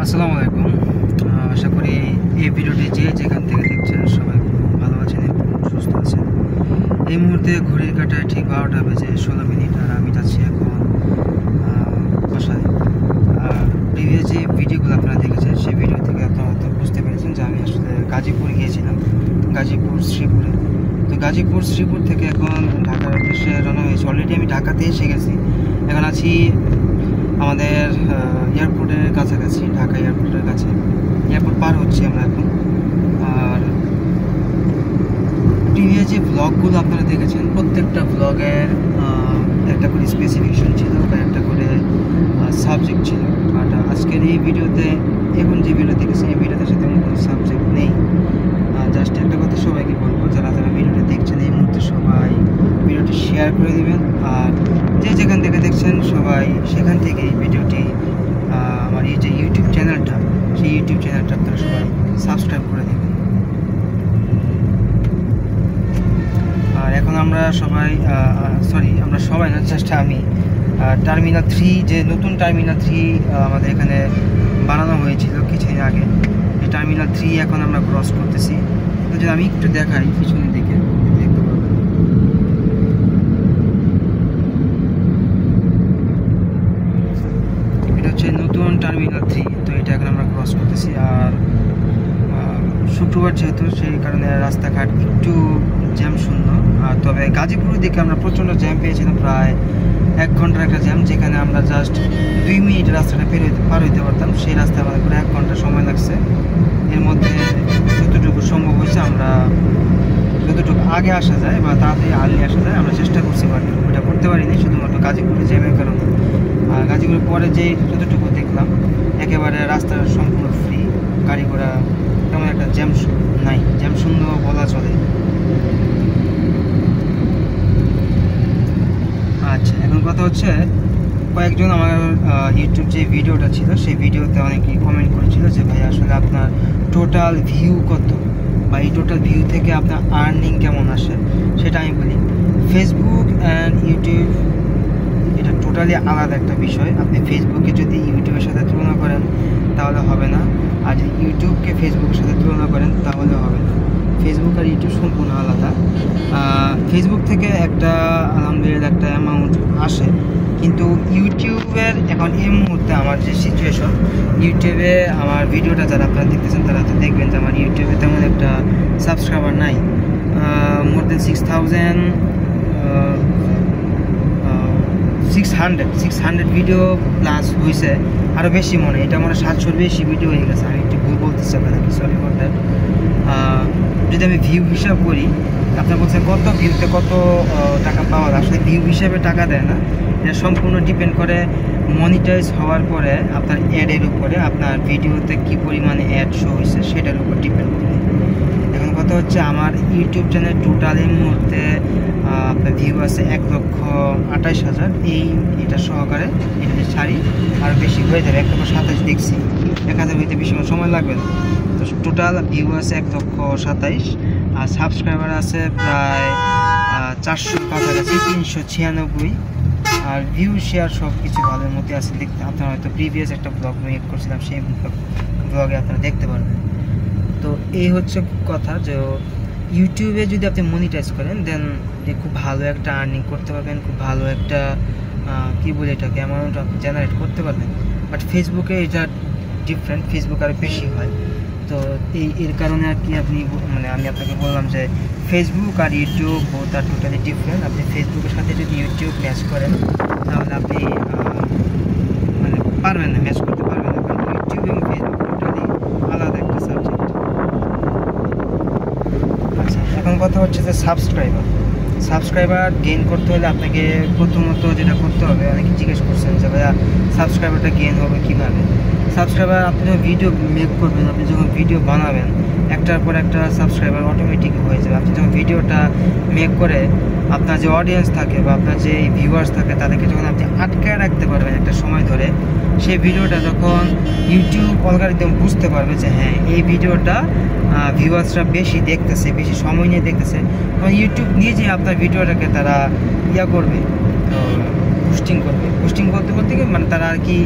আসসালামু আলাইকুম। আশা করি এই ভিডিওটি যেখান থেকে দেখছেন সবাই ভালো আছেন এবং সুস্থ আছেন। এই মুহূর্তে ঘড়ির কাঁটায় ঠিক 12টা বেজে 16 মিনিট, আর আমি যাচ্ছি এখন বাসায়। আর প্রিভিয়াস যে ভিডিওগুলো আপনারা দেখেছেন সেই ভিডিও থেকে আপনারা হয়তো বুঝতে পেরেছেন যে আমি আসলে গাজীপুর গিয়েছিলাম, গাজীপুর শ্রীপুরে। তো গাজীপুর শ্রীপুর থেকে এখন ঢাকার উদ্দেশ্যে রওনা হয়েছি। অলরেডি আমি ঢাকাতে এসে গেছি, এখন আছি আমাদের এয়ারপোর্টের কাছাকাছি, ঢাকা এয়ারপোর্টের কাছে। এয়ারপোর্ট পার হচ্ছি আমরা এখন। আর প্রিভিয়াস যে ব্লগগুলো আপনারা দেখেছেন প্রত্যেকটা ব্লগের একটা করে স্পেসিফিকেশন ছিল বা একটা করে সাবজেক্ট ছিল। আর আজকের এই ভিডিওতে এখন যে ভিডিও দেখেছেন এই ভিডিওতে সাথে কোনো সাবজেক্ট নেই। জাস্ট একটা কথা সবাইকে বলবো, যারা ভিডিওটি দেখছেন এই মুহূর্তে সবাই ভিডিওটি শেয়ার করে দেবেন। আর যেখান থেকে দেখছেন সবাই সেখান থেকে এই ভিডিওটি আমার এই যে ইউটিউব চ্যানেলটা, সেই ইউটিউব চ্যানেলটা আপনারা সবাই সাবস্ক্রাইব করে দেবেন। আর এখন আমরা সবাই আমরা সবাই না, জাস্ট আমি টার্মিনাল 3, যে নতুন টার্মিনাল 3 আমাদের এখানে বানানো হয়েছিল কিছুদিন আগে, এই টার্মিনাল 3 এখন আমরা ক্রস করতেছি। তো যদি আমি একটু দেখাই পিছনের দিকে দেখতে পাবেন, এটা হচ্ছে নতুন টার্মিনাল 3। তো এটা এখন আমরা ক্রস করতেছি। আর শুক্রবার যেহেতু সেই কারণে রাস্তাঘাট একটু জ্যাম শূন্য। আর তবে গাজীপুরের দিকে আমরা প্রচণ্ড জ্যাম পেয়েছিলাম, প্রায় 1 ঘন্টার একটা জ্যাম, যেখানে আমরা জাস্ট 2 মিনিটে রাস্তাটা পার হইতে পারতাম, সেই রাস্তায় আমাদের পুরো 1 ঘন্টা সময় লাগছে। এর মধ্যে যতটুকু সম্ভব হয়েছে আমরা যতটুকু আগে আসা যায় বা তাড়াতাড়ি আর্লি আসা যায় আমরা চেষ্টা করছি, বাট ওইটা করতে পারিনি শুধুমাত্র গাজীপুরে জ্যামের কারণে। আর গাজীপুরের পরে যে যতটুকু দেখলাম একেবারে রাস্তার সম্পূর্ণ ফ্রি, গাড়ি ঘোড়া তেমন একটা জ্যাম নাই, জ্যাম শূন্য বলা চলে। আচ্ছা, এখন কথা হচ্ছে কয়েকজন আমার ইউটিউব যে ভিডিওটা ছিল সেই ভিডিওতে অনেকেই কমেন্ট করেছিল যে ভাই আসলে আপনার টোটাল ভিউ কত, বা এই টোটাল ভিউ থেকে আপনার আর্নিং কেমন আসে। সেটা আমি বলি, ফেসবুক অ্যান্ড ইউটিউব এটা টোটালি আলাদা একটা বিষয়। আপনি ফেসবুকে যদি ইউটিউবের সাথে তুলনা করেন তাহলে হবে না, আর যদি ইউটিউবকে ফেসবুকের সাথে তুলনা করেন তাহলে হবে না। ফেসবুক আর ইউটিউব সম্পূর্ণ আলাদা। ফেসবুক থেকে একটা আলহামদুলিল্লাহ একটা অ্যামাউন্ট আসে, কিন্তু ইউটিউবের এখন এই মুহূর্তে আমার যে সিচুয়েশন, ইউটিউবে আমার ভিডিওটা যারা আপনারা দেখতেছেন তারা তো দেখবেন যে আমার ইউটিউবে তেমন একটা সাবস্ক্রাইবার নাই। মোর দেন 600 ভিডিও প্লাস হয়েছে, আরও বেশি মনে হয়, এটা আমার 700-র বেশি ভিডিও হয়ে গেছে। আমি একটু ভুল বলতেছি আপনাদেরকে, সরি ফর দ্যাট। যদি আমি ভিউ হিসাব করি, আপনার বলছেন কত ভিউতে কত টাকা পাওয়া যায়, আসলে ভিউ হিসাবে টাকা দেয় না, এটা সম্পূর্ণ ডিপেন্ড করে মনিটাইজ হওয়ার পরে আপনার অ্যাডের উপরে, আপনার ভিডিওতে কী পরিমাণে অ্যাড শো হয়েছে সেটার উপর ডিপেন্ড করে। এখন কথা হচ্ছে আমার ইউটিউব চ্যানেল টোটাল এই মুহূর্তে আপনার ভিউ আছে 1,28,000, এটা সহকারে এটা যে ছাড়ি আরও বেশি হয়ে যাবে, 1,27,000 দেখছি, 1,000 হইতে বেশি সময় লাগবে না। তো টোটাল ভিউ আছে 1,27,000, আর সাবস্ক্রাইবার আছে প্রায় 400 কাছাকাছি, 396। আর ভিউ শেয়ার সব কিছু ভালোর মধ্যে আছে। দেখতে আপনারা হয়তো প্রিভিয়াস একটা ব্লগ মেক করছিলাম, সেই ব্লগে আপনারা দেখতে পারবেন। তো এই হচ্ছে কথা, যে ইউটিউবে যদি আপনি মনিটাইজ করেন দেন খুব ভালো একটা আর্নিং করতে পারবেন, খুব ভালো একটা কী বলে এটাকে অ্যামাউন্ট আপনি জেনারেট করতে পারবেন। বাট ফেসবুকে এটা ডিফারেন্ট, ফেসবুক আরও বেশি হয়। তো এর কারণে আর কি আমি আপনাকে বললাম যে ফেসবুক আর ইউটিউব বোথ আর টোটালি ডিফারেন্ট। আপনি ফেসবুকের সাথে যদি ইউটিউব ম্যাচ করেন তাহলে আপনি পারবেন না, ম্যাচ করতে পারবেন না, কারণ ইউটিউব এবং ফেসবুক টোটালি আলাদা একটা সাবজেক্ট। আচ্ছা, এখন কথা হচ্ছে যে সাবস্ক্রাইবার গেইন করতে হলে আপনাকে প্রথমত যেটা করতে হবে, অনেকে জিজ্ঞেস করছেন যে ভাইয়া সাবস্ক্রাইবারটা গেইন হবে কীভাবে। সাবস্ক্রাইবার আপনি যখন ভিডিও মেক করবেন, আপনি যখন ভিডিও বানাবেন, একটার পর একটা সাবস্ক্রাইবার অটোমেটিক হয়ে যাবে। আপনি যখন ভিডিওটা মেক করে আপনার যে অডিয়েন্স থাকে বা আপনার যে ভিউয়ার্স থাকে তাদেরকে যখন আপনি আটকায় রাখতে পারবেন একটা সময় ধরে, সেই ভিডিওটা যখন ইউটিউব অ্যালগরিদম বুঝতে পারবে যে হ্যাঁ এই ভিডিওটা ভিউয়ার্সরা বেশি দেখতেছে, বেশি সময় নিয়ে দেখতেছে, তখন ইউটিউব নিজেই আপনার ভিডিওটাকে তারা করবে, তো বুস্টিং করবে। বুস্টিং করতে করতে কি মানে তারা আর কি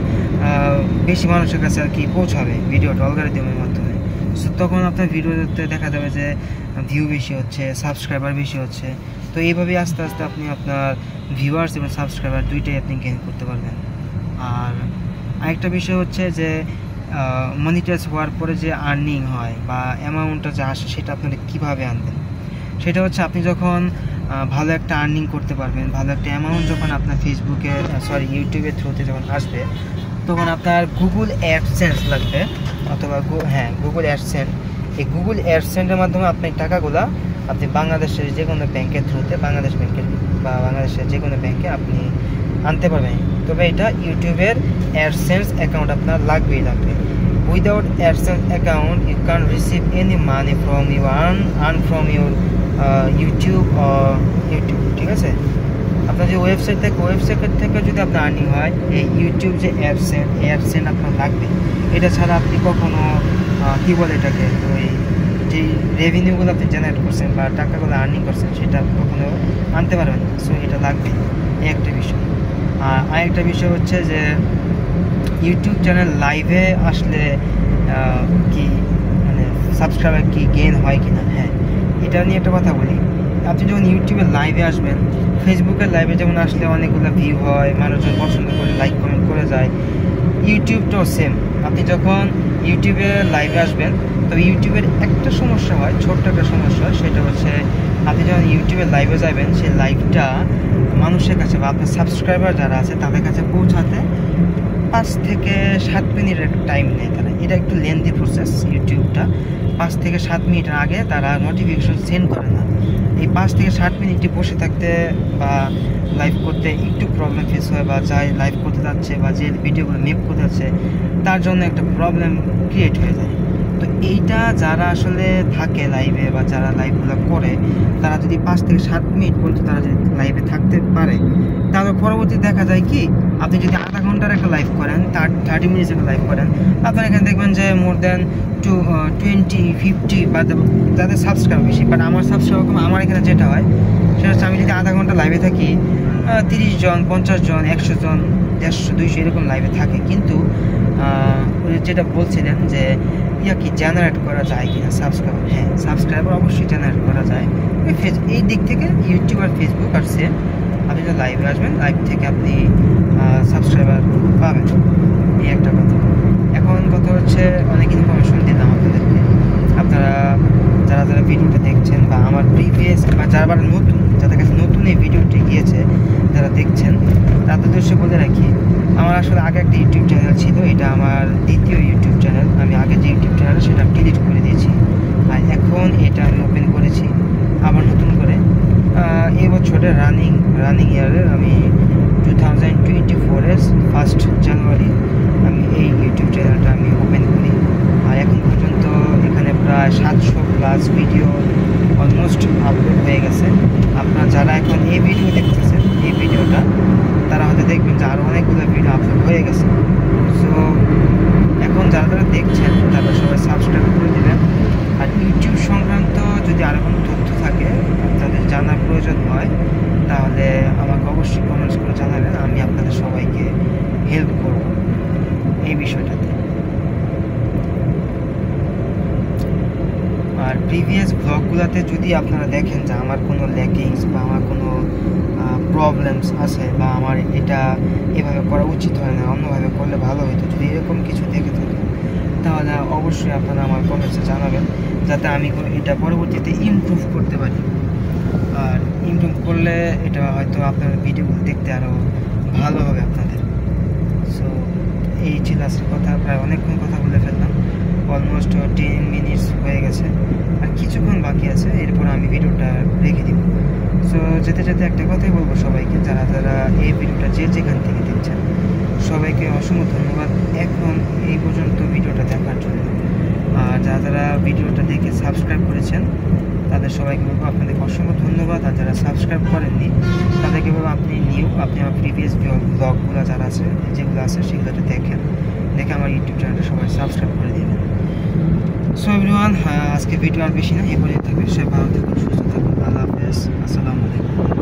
বেশি মানুষের কাছে আর কি পৌঁছাবে ভিডিওটা অ্যালগরিদমের মাধ্যমে। সো তখন আপনার ভিডিওতে দেখা যাবে যে ভিউ বেশি হচ্ছে, সাবস্ক্রাইবার বেশি হচ্ছে। তো এইভাবেই আস্তে আস্তে আপনি আপনার ভিউয়ার্স এবং সাবস্ক্রাইবার দুইটাই আপনি গেইন করতে পারবেন। আর আরেকটা বিষয় হচ্ছে যে মনিটাইজ হওয়ার পরে যে আর্নিং হয় বা অ্যামাউন্টটা যে আসে সেটা আপনারা কীভাবে আনবেন, সেটা হচ্ছে আপনি যখন ভালো একটা আর্নিং করতে পারবেন, ভালো একটা অ্যামাউন্ট যখন আপনার ফেসবুকে ইউটিউবের থ্রুতে যখন আসবে, তখন আপনার গুগল অ্যাডসেন্স লাগবে অথবা গুগল অ্যাডসেন্স। এই গুগল অ্যাডসেন্সের মাধ্যমে আপনি টাকাগুলো আপনি বাংলাদেশের যে কোনো ব্যাংকের থ্রুতে, বাংলাদেশ ব্যাংকের বা বাংলাদেশের যে কোনো ব্যাংকে আপনি আনতে পারবেন। তবে এটা ইউটিউবের অ্যাডসেন্স অ্যাকাউন্ট আপনার লাগবে। Without AdSense account you can receive any money from you earn from your YouTube, ঠিক আছে। আপনার যে ওয়েবসাইট থেকে যদি আপনার আর্নিং হয়, এই ইউটিউব যে অ্যাডসেন্স আপনার লাগবে। এটা ছাড়া আপনি কখনো কী বলে এটাকে, ওই যে রেভিনিউগুলো আপনি জেনারেট করছেন বা টাকাগুলো আর্নিং করছেন সেটা আপনি কখনো আনতে পারবেন না। সো এটা লাগবে, এই একটা বিষয়। আর আরেকটা বিষয় হচ্ছে যে ইউটিউব চ্যানেল লাইভে আসলে কি মানে সাবস্ক্রাইবার কি গেইন হয় কি না, হ্যাঁ এটা নিয়ে একটা কথা বলি। আপনি যখন ইউটিউবে লাইভে আসবেন, ফেসবুকের লাইভে যেমন আসলে অনেকগুলো ভিউ হয়, মানুষজন পছন্দ করে লাইক কমেন্ট করে যায়, ইউটিউবটাও সেম। আপনি যখন ইউটিউবে লাইভে আসবেন, তো ইউটিউবের একটা সমস্যা হয়, ছোট্ট একটা সমস্যা হয়, সেটা হচ্ছে আপনি যখন ইউটিউবে লাইভে যাবেন, সেই লাইভটা মানুষের কাছে বা আপনার সাবস্ক্রাইবার যারা আছে তাদের কাছে পৌঁছাতে 5 থেকে 7 মিনিটের একটা টাইম নেয় তারা। এটা একটু লেন্দি প্রসেস। ইউটিউবটা 5 থেকে 7 মিনিটের আগে তারা নোটিফিকেশন সেন্ড করে না। এই 5 থেকে 7 মিনিটে বসে থাকতে বা লাইভ করতে একটু প্রবলেম ফেস হয়, বা যাই লাইভ করতে যাচ্ছে বা যে ভিডিওগুলো মেক করতে যাচ্ছে তার জন্য একটা প্রবলেম ক্রিয়েট হয়ে যায়। তো এইটা যারা আসলে থাকে লাইভে বা যারা লাইভগুলো করে, তারা যদি 5 থেকে 7 মিনিট পর্যন্ত তারা যদি লাইভে থাকতে পারে, তাহলে পরবর্তী দেখা যায় কি, আপনি যদি আধা ঘন্টার একটা লাইভ করেন, 30 মিনিটস একটা লাইভ করেন, আপনার এখানে দেখবেন যে মোর দ্যান 20-50 বা যাদের সাবস্ক্রাইব বেশি। বাট আমার সাবস্ক্রাইব আমার এখানে যেটা হয় সেটা হচ্ছে, আমি যদি আধা ঘন্টা লাইভে থাকি, 30 জন, 50 জন, 100 জন, 150, 200 এরকম লাইভে থাকে। কিন্তু যেটা বলছিলেন যে কি জেনারেট করা যায় কিনা সাবস্ক্রাইবার, হ্যাঁ সাবস্ক্রাইবার অবশ্যই জেনারেট করা যায়। এই দিক থেকে ইউটিউব আর ফেসবুক আর সেম। আপনি যদি লাইভে আসবেন, লাইভ থেকে আপনি সাবস্ক্রাইবার পাবেন, এই একটা কথা। এখন কথা হচ্ছে, অনেক ইনফরমেশন দিলাম আপনাদেরকে। আপনারা যারা ভিডিওটা দেখছেন বা আমার প্রিভিয়াস বা যারা নতুন, যাদের কাছে নতুন এই ভিডিওটি গিয়েছে, যারা দেখছেন, তাদের উদ্দেশ্যে বলে রাখি, আমার আসলে আগে একটা ইউটিউব চ্যানেল ছিল। এটা আমার দ্বিতীয় ইউটিউব চ্যানেল। আমি আগে যে ইউটিউব চ্যানেল সেটা ডিলিট করে দিয়েছি, আর এখন এটা আমি ওপেন করেছি আবার নতুন করে। এই বছরের রানিং ইয়ারের আমি 2024-এর 1 জানুয়ারি আমি এই ইউটিউব চ্যানেলটা আমি ওপেন করি। আর এখন পর্যন্ত এখানে প্রায় 700+ ভিডিও অলমোস্ট আপলোড হয়ে গেছে। আপনারা যারা এখন এই ভিডিও দেখতেছেন, এই ভিডিওটা, তারা হয়তো দেখবেন যে আরও অনেকগুলো ভিডিও আপলোড হয়ে গেছে। সো এখন যারা দেখছেন তারা সবাই সাবস্ক্রাইব করে দেবেন। আর ইউটিউব সংক্রান্ত যদি আরও কোনো তথ্য থাকে আপনাদের জানার প্রয়োজন হয়, তাহলে আমাকে অবশ্যই কমেন্টস করে জানাবেন। আমি আপনাদের সবাইকে হেল্প করব এই বিষয়টাতে। আর প্রিভিয়াস ব্লগগুলোতে যদি আপনারা দেখেন যে আমার কোনো ল্যাকিংস বা আমার কোনো প্রবলেমস আছে, বা আমার এটা এভাবে করা উচিত হয় না, অন্যভাবে করলে ভালো হতো, যদি এরকম কিছু দেখে থাকেন, তাহলে অবশ্যই আপনারা আমার কমেন্টসে জানাবেন, যাতে আমি এটা পরবর্তীতে ইমপ্রুভ করতে পারি। আর ইমপ্রুভ করলে এটা হয়তো আপনার ভিডিওগুলো দেখতে আরও ভালো হবে আপনাদের। সো এই ছিল আসলে কথা। প্রায় অনেকক্ষণ কথা বলে ফেললাম, অলমোস্ট 10 মিনিটস হয়ে গেছে, আর কিছুক্ষণ বাকি আছে, এরপর আমি ভিডিওটা রেখে দিব। সো যেতে একটা কথাই বলবো সবাইকে, যারা এই ভিডিওটা যেখান থেকে দেখছেন, সবাইকে অসংখ্য ধন্যবাদ এখন এই পর্যন্ত ভিডিওটা দেখার জন্য। আর যারা ভিডিওটা দেখে সাবস্ক্রাইব করেছেন, তাদের সবাইকে বলবো আপনাদেরকে অসংখ্য ধন্যবাদ। আর যারা সাবস্ক্রাইব করেননি, তাদেরকে বলবো আপনি আমার প্রিভিয়াস ব্লগগুলো যারা আছে, যেগুলো আছে সেগুলোতে দেখে আমার ইউটিউব চ্যানেলটা সবাই সাবস্ক্রাইব করে দেবেন। সো এভরিওয়ান, আজকে ভিডিও আর বেশি না, এই পর্যন্ত থাকবে। সবাই ভালো থাকুন, সুস্থ থাকুন। আল্লাহ হাফেজ, আসসালামু আলাইকুম।